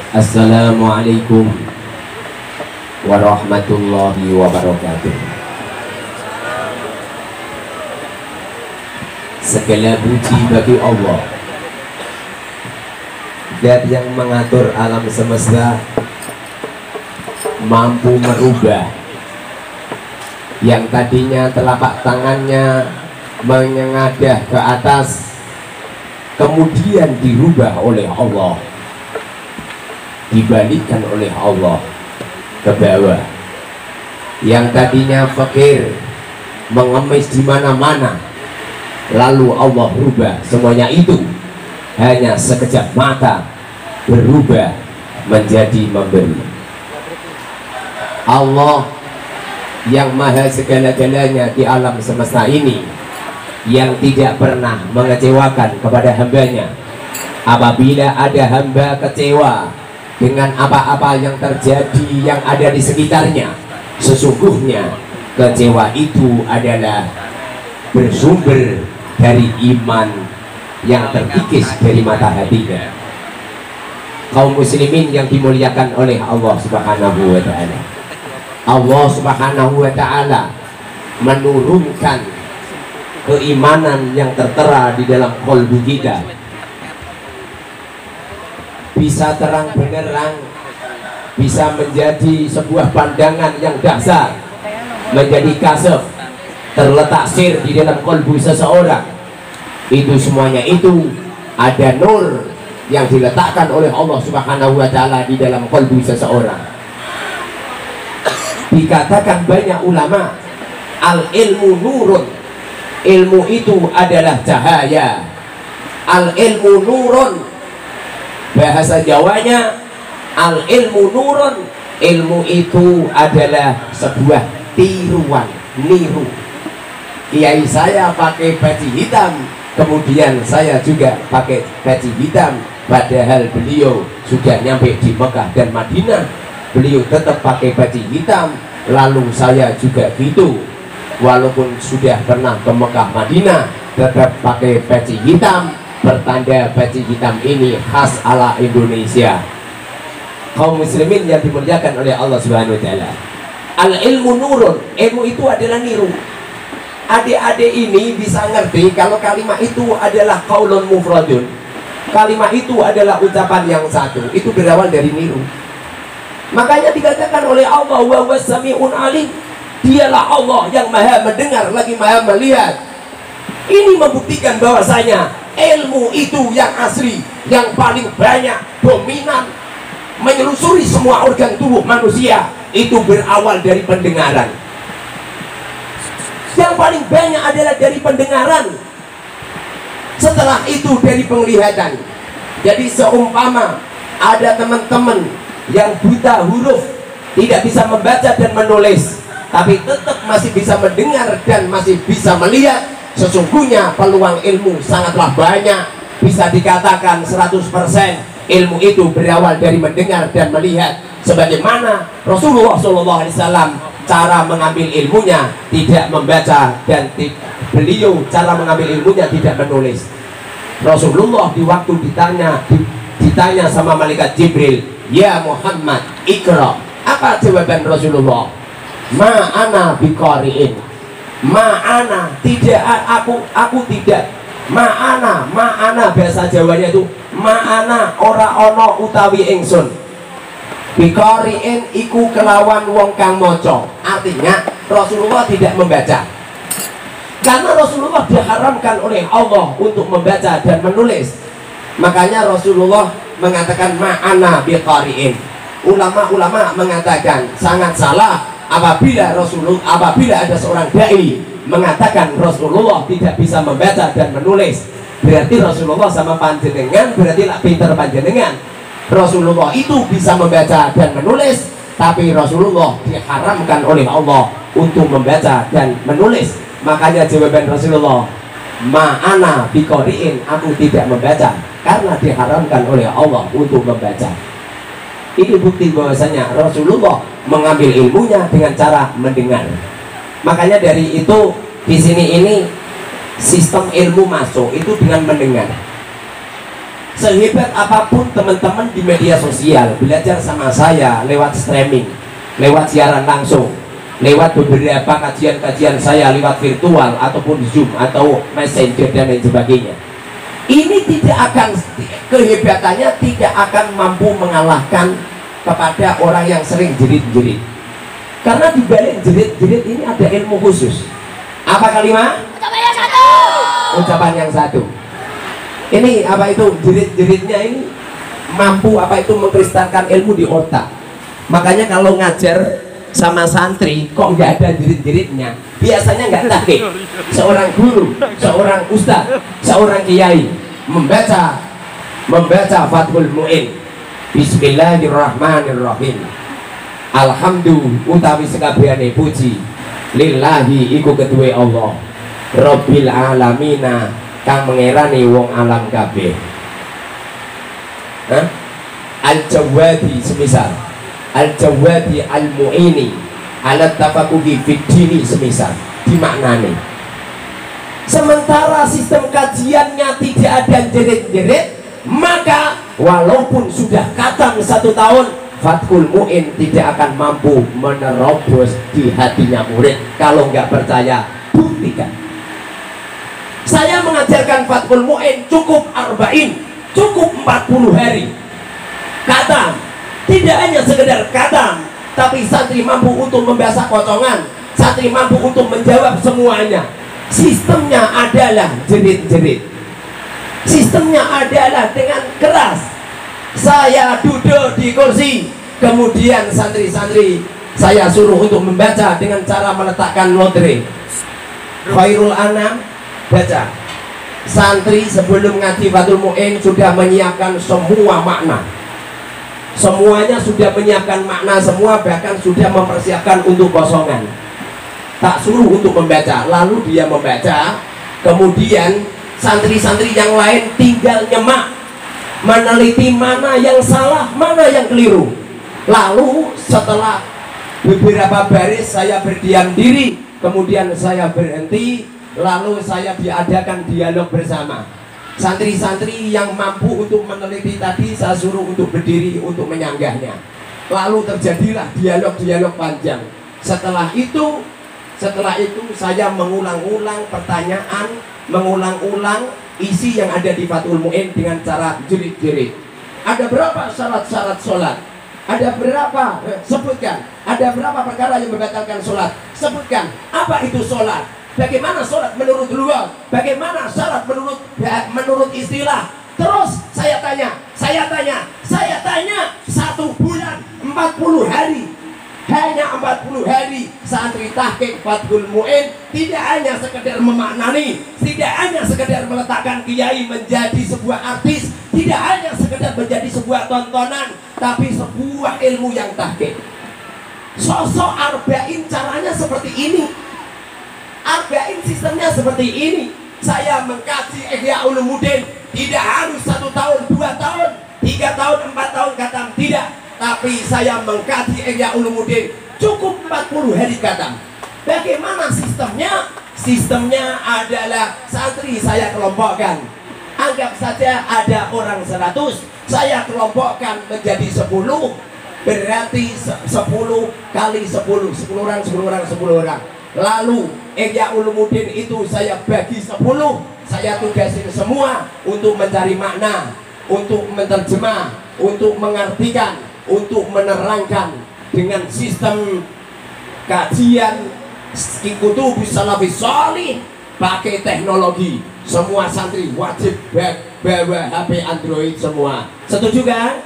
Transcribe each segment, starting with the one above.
Assalamualaikum warahmatullahi wabarakatuh. Segala puji bagi Allah, Zat yang mengatur alam semesta, mampu merubah yang tadinya telapak tangannya menyengadah ke atas, kemudian dirubah oleh Allah, dibalikkan oleh Allah ke bawah. Yang tadinya fakir, mengemis di mana-mana, lalu Allah rubah semuanya itu hanya sekejap mata, berubah menjadi memberi. Allah yang maha segala-galanya di alam semesta ini, yang tidak pernah mengecewakan kepada hambanya. Apabila ada hamba kecewa dengan apa-apa yang terjadi yang ada di sekitarnya, sesungguhnya kecewa itu adalah bersumber dari iman yang terkikis dari mata hatinya. Kaum muslimin yang dimuliakan oleh Allah Subhanahu wa ta'ala, Allah Subhanahu wa ta'ala menurunkan keimanan yang tertera di dalam qalbu kita, bisa terang benderang, bisa menjadi sebuah pandangan yang dasar, menjadi kasaf, terletak sir di dalam qalbu seseorang. Itu semuanya itu ada nur yang diletakkan oleh Allah Subhanahu wa ta'ala di dalam qalbu seseorang. Dikatakan banyak ulama, al ilmu nurun, ilmu itu adalah cahaya. Al ilmu nurun, bahasa Jawanya al ilmu nurun, ilmu itu adalah sebuah tiruan, niru. Kiai saya pakai peci hitam, kemudian saya juga pakai peci hitam, padahal beliau sudah nyampe di Mekah dan Madinah, beliau tetap pakai peci hitam. Lalu saya juga gitu, walaupun sudah pernah ke Mekah Madinah, tetap pakai peci hitam, bertanda peci hitam ini khas ala Indonesia. Kaum muslimin yang dimuliakan oleh Allah Subhanahu wa ta'ala, al ilmu nurun, ilmu itu adalah niru. Adik-adik ini bisa ngerti kalau kalimat itu adalah qaulun mufradun, kalimat itu adalah ucapan yang satu, itu berawal dari niru. Makanya dikatakan oleh Allah, wa huwas sami'un alim, dialah Allah yang maha mendengar lagi maha melihat. Ini membuktikan bahwasanya ilmu itu yang asli, yang paling banyak, dominan, menyelusuri semua organ tubuh manusia, itu berawal dari pendengaran. Yang paling banyak adalah dari pendengaran, setelah itu dari penglihatan. Jadi seumpama ada teman-teman yang buta huruf, tidak bisa membaca dan menulis, tapi tetap masih bisa mendengar dan masih bisa melihat, sesungguhnya peluang ilmu sangatlah banyak. Bisa dikatakan 100% ilmu itu berawal dari mendengar dan melihat. Sebagaimana Rasulullah SAW cara mengambil ilmunya tidak membaca, dan beliau cara mengambil ilmunya tidak menulis. Rasulullah di waktu ditanya sama malaikat Jibril, ya Muhammad ikra, apa jawaban Rasulullah? Ma'ana biqari'in, ma'ana, tidak, aku tidak. Ma'ana bahasa Jawanya itu ma'ana, ora ono utawi ingsun. Biqari'in iku kelawan wong kang maca. Artinya Rasulullah tidak membaca, karena Rasulullah diharamkan oleh Allah untuk membaca dan menulis. Makanya Rasulullah mengatakan ma'ana biqari'in. Ulama-ulama mengatakan sangat salah apabila ada seorang dai mengatakan Rasulullah tidak bisa membaca dan menulis. Berarti Rasulullah sama panjenengan berarti lah pinter panjenengan. Rasulullah itu bisa membaca dan menulis, tapi Rasulullah diharamkan oleh Allah untuk membaca dan menulis. Makanya jawaban Rasulullah, ma'ana biqari'in, aku tidak membaca, karena diharamkan oleh Allah untuk membaca. Ini bukti bahwasanya Rasulullah mengambil ilmunya dengan cara mendengar. Makanya dari itu di sini ini sistem ilmu masuk itu dengan mendengar. Sehebat apapun teman-teman di media sosial belajar sama saya lewat streaming, lewat siaran langsung, lewat beberapa kajian-kajian saya lewat virtual ataupun Zoom atau Messenger dan lain sebagainya, ini tidak akan, kehebatannya tidak akan mampu mengalahkan kepada orang yang sering jerit-jerit. Karena di balik jerit-jerit ini ada ilmu khusus. Apa kalimat? Ucapan yang satu. Ucapan yang satu. Ini apa itu jerit-jeritnya ini mampu apa itu mengkristalkan ilmu di otak. Makanya kalau ngajar sama santri kok nggak ada jerit-jeritnya, biasanya nggak tahqiq. Seorang guru, seorang ustaz, seorang kiai membaca Fathul Mu'in, Bismillahirrahmanirrahim, alhamdulillah utawi sekabehane puji lillahi iku kedue Allah Rabbil alamina kang mengerani wong alam kabeh. Al-Jawadi semisal Al-Jawadi al-Mu'ini ala tafakuhi fid dini semisal dimaknani. Sementara sistem kajiannya tidak ada jerit-jerit, maka walaupun sudah khatam 1 tahun, Fathul Mu'in tidak akan mampu menerobos di hatinya murid. Kalau nggak percaya, buktikan. Saya mengajarkan Fathul Mu'in cukup 40, cukup 40 hari khatam. Tidak hanya sekedar khatam, tapi santri mampu untuk membaca potongan, santri mampu untuk menjawab semuanya. Sistemnya adalah jerit-jerit, sistemnya adalah dengan keras. Saya duduk di kursi, kemudian santri-santri saya suruh untuk membaca dengan cara meletakkan lotre. Khairul Anam baca. Santri sebelum ngaji Fathul Mu'in sudah menyiapkan semua makna, semuanya sudah menyiapkan makna semua, bahkan sudah mempersiapkan untuk kosongan. Tak suruh untuk membaca, lalu dia membaca, kemudian santri-santri yang lain tinggal nyemak, meneliti mana yang salah, mana yang keliru. Lalu setelah beberapa baris saya berdiam diri, kemudian saya berhenti, lalu saya diadakan dialog bersama. Santri-santri yang mampu untuk meneliti tadi saya suruh untuk berdiri untuk menyanggahnya. Lalu terjadilah dialog-dialog panjang. Setelah itu saya mengulang-ulang pertanyaan, mengulang-ulang isi yang ada di Fathul Mu'in dengan cara jerit-jerit. Ada berapa syarat-syarat sholat? Ada berapa? Sebutkan. Ada berapa perkara yang membatalkan sholat? Sebutkan. Apa itu sholat? Bagaimana sholat menurut luar? Bagaimana syarat menurut istilah? Terus saya tanya 1 bulan 40 hari. Hanya 40 hari santri tahqiq Fathul Mu'in tidak hanya sekedar memaknani, tidak hanya sekedar meletakkan kiai menjadi sebuah artis, tidak hanya sekedar menjadi sebuah tontonan, tapi sebuah ilmu yang tahqiq. Sosok arba'in caranya seperti ini, arba'in sistemnya seperti ini. Saya mengkaji Ihya Ulumuddin tidak harus 1 tahun, 2 tahun, 3 tahun, 4 tahun khatam, tidak. Tapi saya mengkaji Ihya Ulumuddin cukup 40 hari khatam. Bagaimana sistemnya? Sistemnya adalah santri saya kelompokkan. Anggap saja ada orang 100, saya kelompokkan menjadi 10. Berarti 10 kali 10, 10 orang, 10 orang, 10 orang. Lalu Ihya Ulumuddin itu saya bagi 10, saya tugasin semua untuk mencari makna, untuk menerjemah, untuk mengartikan, untuk menerangkan dengan sistem kajian Kutubus Salafis Shalih pakai teknologi. Semua santri wajib bawa HP Android semua. Setuju kan?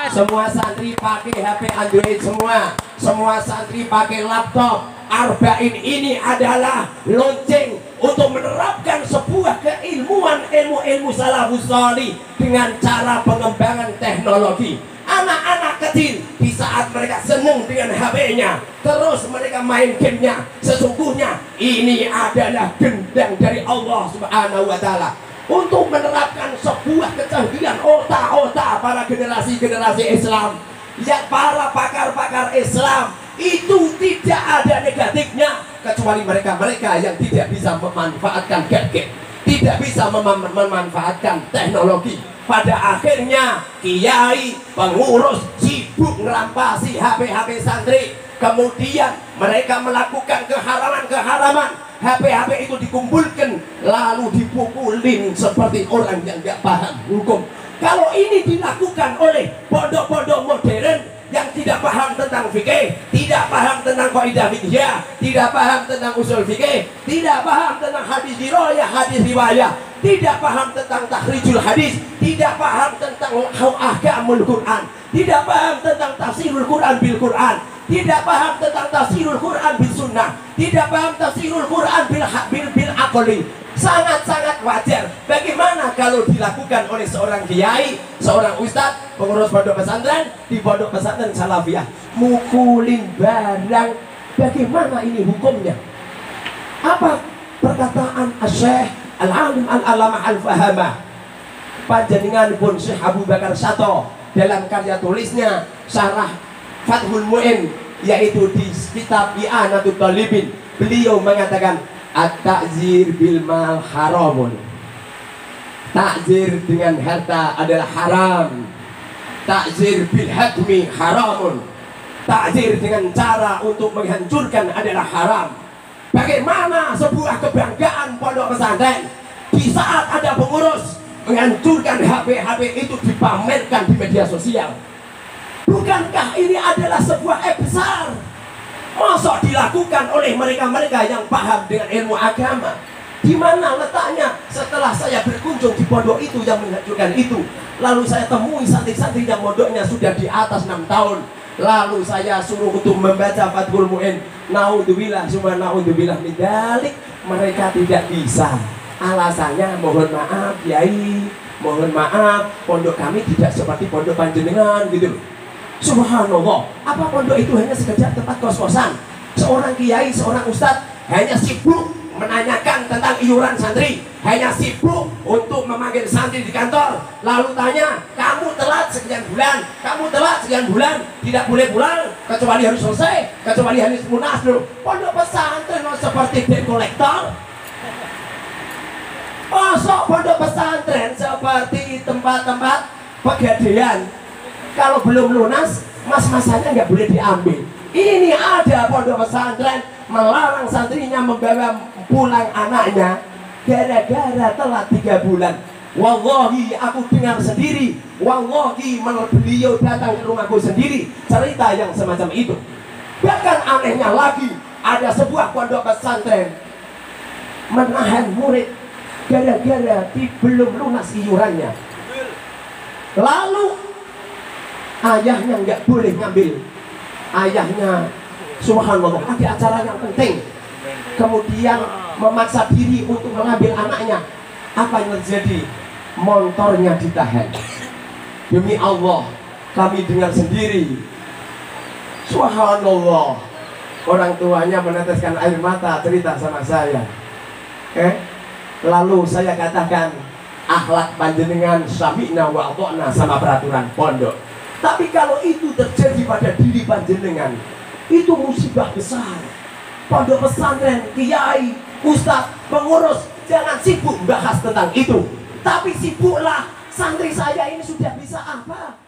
Semua santri pakai HP Android semua. Semua santri pakai laptop. Arba'in ini adalah lonceng untuk menerapkan sebuah keilmuan, ilmu salafus shalih dengan cara pengembangan teknologi. Anak-anak kecil di saat mereka senang dengan HP-nya, terus mereka main gamenya, sesungguhnya ini adalah gendang dari Allah Subhanahu wa Ta'ala untuk menerapkan sebuah kecanggihan otak-otak para generasi-generasi Islam, yang para pakar-pakar Islam itu tidak ada negatifnya kecuali mereka yang tidak bisa memanfaatkan gadget, tidak bisa memanfaatkan teknologi. Pada akhirnya kiai, pengurus sibuk ngerampasi HP-HP santri. Kemudian mereka melakukan keharaman-keharaman. HP-HP itu dikumpulkan lalu dipukulin seperti orang yang nggak paham hukum. Kalau ini dilakukan oleh pondok-pondok modern yang tidak paham tentang fikih, tidak paham tentang kaidah fikih, tidak paham tentang usul fikih, tidak paham tentang hadis riwayah, tidak paham tentang takhrijul hadis, tidak paham tentang ahkamul Quran, tidak paham tentang tafsirul Quran bil Quran, tidak paham tentang tafsirul Quran bil sunnah, tidak paham tafsirul Quran bil aqli. Sangat-sangat wajar. Bagaimana kalau dilakukan oleh seorang kiai, seorang ustadz, pengurus pondok pesantren di pondok pesantren salafiyah, mukulin barang? Bagaimana ini hukumnya? Apa perkataan Syekh Al-Alim Al-Alamah Al-Fahamah panjenengan pun Syekh Abu Bakar Sato dalam karya tulisnya Syarah Fathul Mu'in, yaitu di kitab I'anatul Talibin. Beliau mengatakan at-ta'zir bil mal haramun. Takzir dengan harta adalah haram. Takzir bil hadmi haramun. Takzir dengan cara untuk menghancurkan adalah haram. Bagaimana sebuah kebanggaan pondok pesantren di saat ada pengurus menghancurkan HP-HP itu dipamerkan di media sosial? Bukankah ini adalah sebuah aib besar? Masa dilakukan oleh mereka-mereka yang paham dengan ilmu agama? Di mana letaknya? Setelah saya berkunjung di pondok itu yang menghancurkan itu, lalu saya temui santri-santri yang pondoknya sudah di atas 6 tahun. Lalu saya suruh untuk membaca Fathul Mu'in. Naudzubillah, summa naudzubillah min dzalik. Mereka tidak bisa. Alasannya, mohon maaf Yai, mohon maaf, pondok kami tidak seperti pondok panjenengan gitu loh. Subhanallah, apa pondok itu hanya sekedar tempat kos-kosan? Seorang kiai, seorang ustadz hanya sibuk menanyakan tentang iuran santri, hanya sibuk untuk memanggil santri di kantor, lalu tanya, kamu telat sekian bulan, kamu telat sekian bulan, tidak boleh pulang kecuali harus selesai, kecuali harus lunas dulu. Pondok pesantren seperti debt collector? Masuk pondok pesantren seperti tempat-tempat pegadaian? Kalau belum lunas, mas-masanya nggak boleh diambil. Ini ada pondok pesantren melarang santrinya membawa pulang anaknya gara-gara telat 3 bulan. Wallahi aku dengar sendiri, wallahi beliau datang ke rumahku sendiri cerita yang semacam itu. Bahkan anehnya lagi, ada sebuah pondok pesantren menahan murid gara-gara belum lunas iurannya. Lalu ayahnya nggak boleh ngambil. Ayahnya, subhanallah, ada acara yang penting, kemudian memaksa diri untuk mengambil anaknya. Apa yang terjadi? Motornya ditahan. Demi Allah, kami dengar sendiri, subhanallah, orang tuanya meneteskan air mata cerita sama saya. Lalu saya katakan, akhlak panjenengan sami'na wa ata'na sama peraturan pondok. Tapi kalau itu terjadi pada diri panjenengan, itu musibah besar. Pondok pesantren, kiai, ustadz, pengurus, jangan sibuk bahas tentang itu. Tapi sibuklah, santri saya ini sudah bisa apa?